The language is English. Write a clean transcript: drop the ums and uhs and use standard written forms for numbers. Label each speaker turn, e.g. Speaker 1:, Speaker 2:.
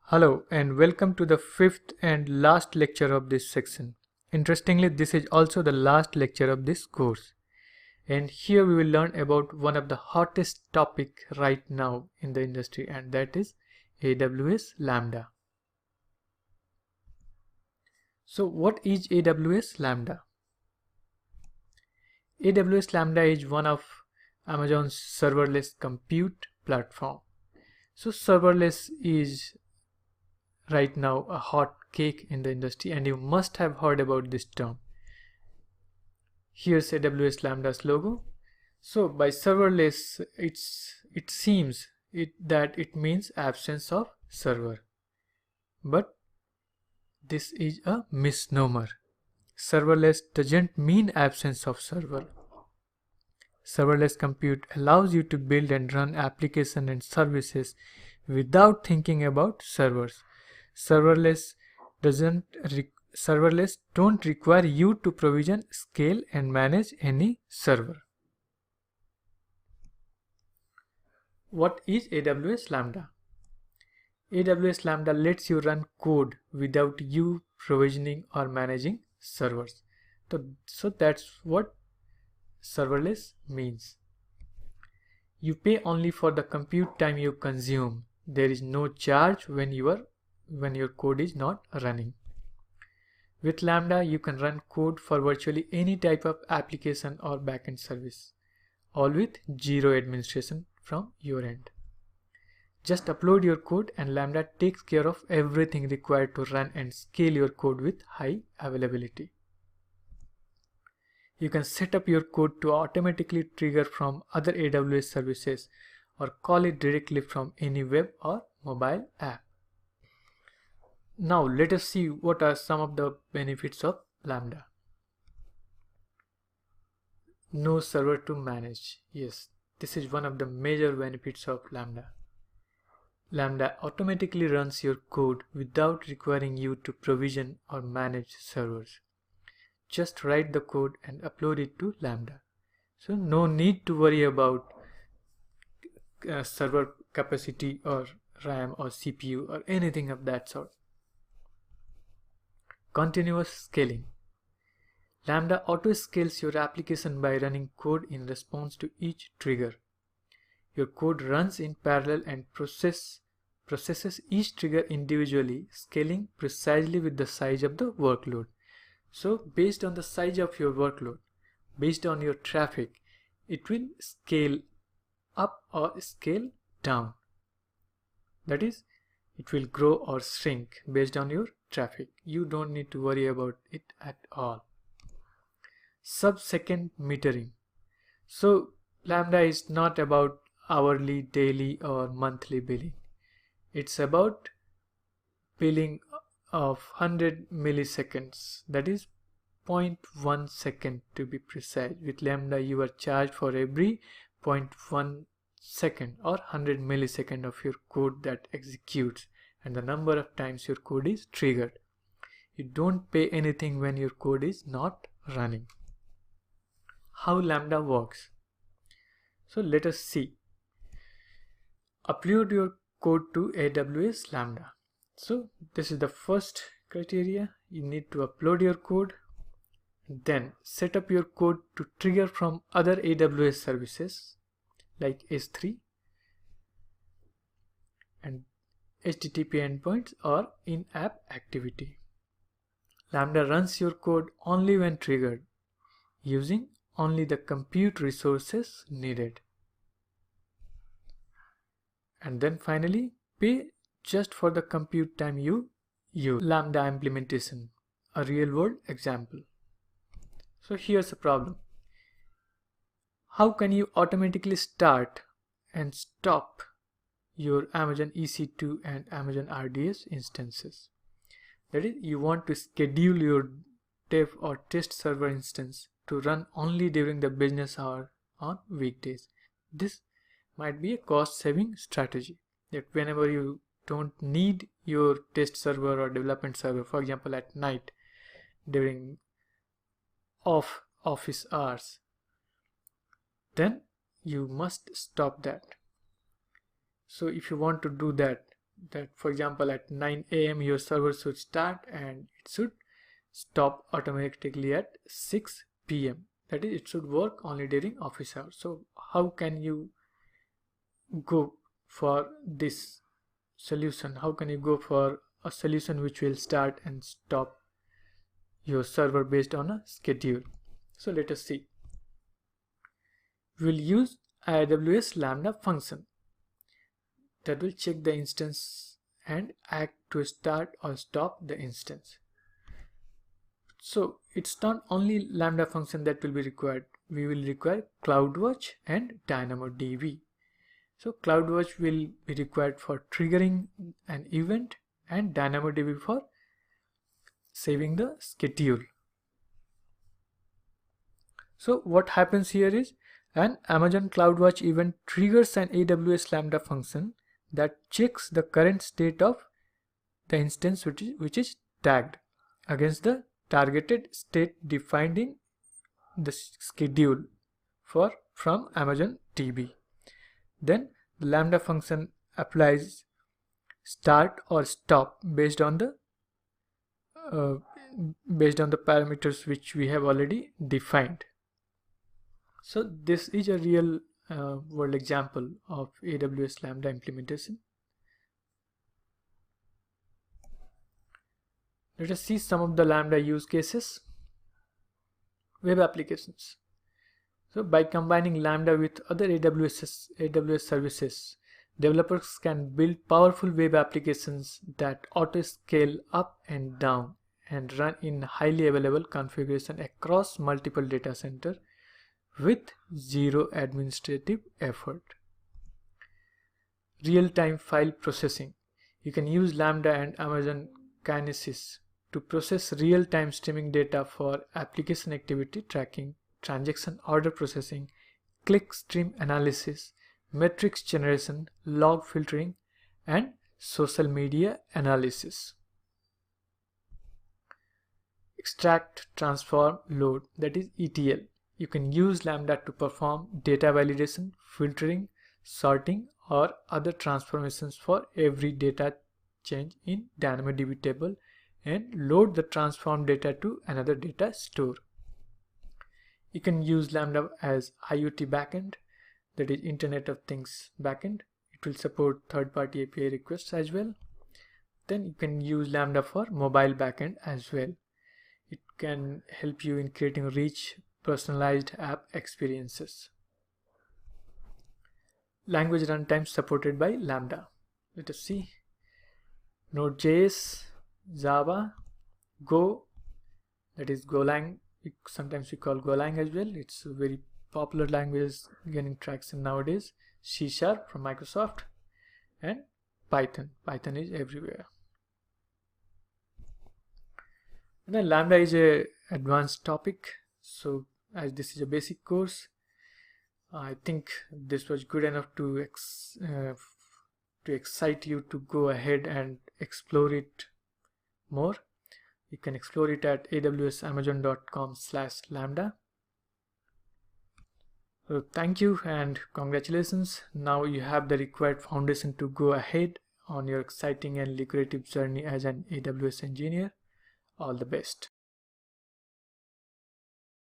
Speaker 1: Hello and welcome to the fifth and last lecture of this section. Interestingly, this is also the last lecture of this course. And here we will learn about one of the hottest topic right now in the industry, and that is AWS Lambda. So what is AWS Lambda? AWS Lambda is one of Amazon's serverless compute platform. So serverless is right now a hot cake in the industry, and you must have heard about this term. Here's AWS Lambda's logo. So by serverless, it seems that it means absence of server, but this is a misnomer. Serverless doesn't mean absence of server. Serverless compute allows you to build and run applications and services without thinking about servers. Serverless don't require you to provision, scale and manage any server. What is AWS Lambda? AWS Lambda lets you run code without you provisioning or managing servers. So that's what serverless means. You pay only for the compute time you consume. There is no charge when your code is not running. With Lambda, you can run code for virtually any type of application or backend service, all with zero administration from your end. Just upload your code and Lambda takes care of everything required to run and scale your code with high availability. You can set up your code to automatically trigger from other AWS services or call it directly from any web or mobile app. Now let us see what are some of the benefits of Lambda. No server to manage. Yes, this is one of the major benefits of Lambda. Lambda automatically runs your code without requiring you to provision or manage servers. Just write the code and upload it to Lambda. So no need to worry about server capacity or RAM or CPU or anything of that sort. Continuous scaling. Lambda auto-scales your application by running code in response to each trigger. Your code runs in parallel and processes each trigger individually, scaling precisely with the size of the workload. So based on the size of your workload, based on your traffic, it will scale up or scale down. That is, it will grow or shrink based on your traffic. You don't need to worry about it at all. Sub-second metering. So Lambda is not about hourly, daily or monthly billing. It's about billing of 100 milliseconds, that is 0.1 second to be precise. With Lambda you are charged for every 0.1 second or 100 millisecond of your code that executes and the number of times your code is triggered. You don't pay anything when your code is not running. How Lambda works? So let us see. Upload your code to AWS Lambda. So this is the first criteria. You need to upload your code, then set up your code to trigger from other AWS services like S3 and HTTP endpoints or in-app activity. Lambda runs your code only when triggered, using only the compute resources needed. And then finally, pay just for the compute time you use. Lambda implementation, a real-world example. So here's a problem. How can you automatically start and stop your Amazon EC2 and Amazon RDS instances? That is, you want to schedule your dev or test server instance to run only during the business hour on weekdays. This might be a cost-saving strategy, that whenever you don't need your test server or development server, for example at night during office hours, then you must stop that. So if you want to do that, that, for example, at 9 a.m. your server should start and it should stop automatically at 6 p.m. That is, it should work only during office hours. So how can you go for this solution? How can you go for a solution which will start and stop your server based on a schedule? So let us see. We'll use AWS Lambda function that will check the instance and act to start or stop the instance. So it's not only Lambda function that will be required. We will require CloudWatch and DynamoDB. So CloudWatch will be required for triggering an event and DynamoDB for saving the schedule. So what happens here is an Amazon CloudWatch event triggers an AWS Lambda function that checks the current state of the instance which is tagged against the targeted state defined in the schedule from Amazon DB. Then the Lambda function applies start or stop based on the parameters which we have already defined. So this is a real world example of AWS Lambda implementation. Let us see some of the Lambda use cases. Web applications. So by combining Lambda with other AWS services, developers can build powerful web applications that auto scale up and down and run in highly available configuration across multiple data centers with zero administrative effort. Real-time file processing. You can use Lambda and Amazon Kinesis to process real-time streaming data for application activity tracking, transaction order processing, clickstream analysis, metrics generation, log filtering, and social media analysis. Extract, transform, load, that is ETL. You can use Lambda to perform data validation, filtering, sorting, or other transformations for every data change in DynamoDB table and load the transformed data to another data store. You can use Lambda as IoT backend, that is Internet of Things backend. It will support third-party API requests as well. Then you can use Lambda for mobile backend as well. It can help you in creating rich, personalized app experiences. Language runtime supported by Lambda. Let us see. Node.js, Java, Go, that is Golang. Sometimes we call Golang as well. It's a very popular language gaining traction nowadays. C# from Microsoft, and Python. Python is everywhere. And then Lambda is a advanced topic. So as this is a basic course, I think this was good enough to excite you to go ahead and explore it more. You can explore it at awsamazon.com/lambda. So thank you and congratulations. Now you have the required foundation to go ahead on your exciting and lucrative journey as an AWS engineer. All the best.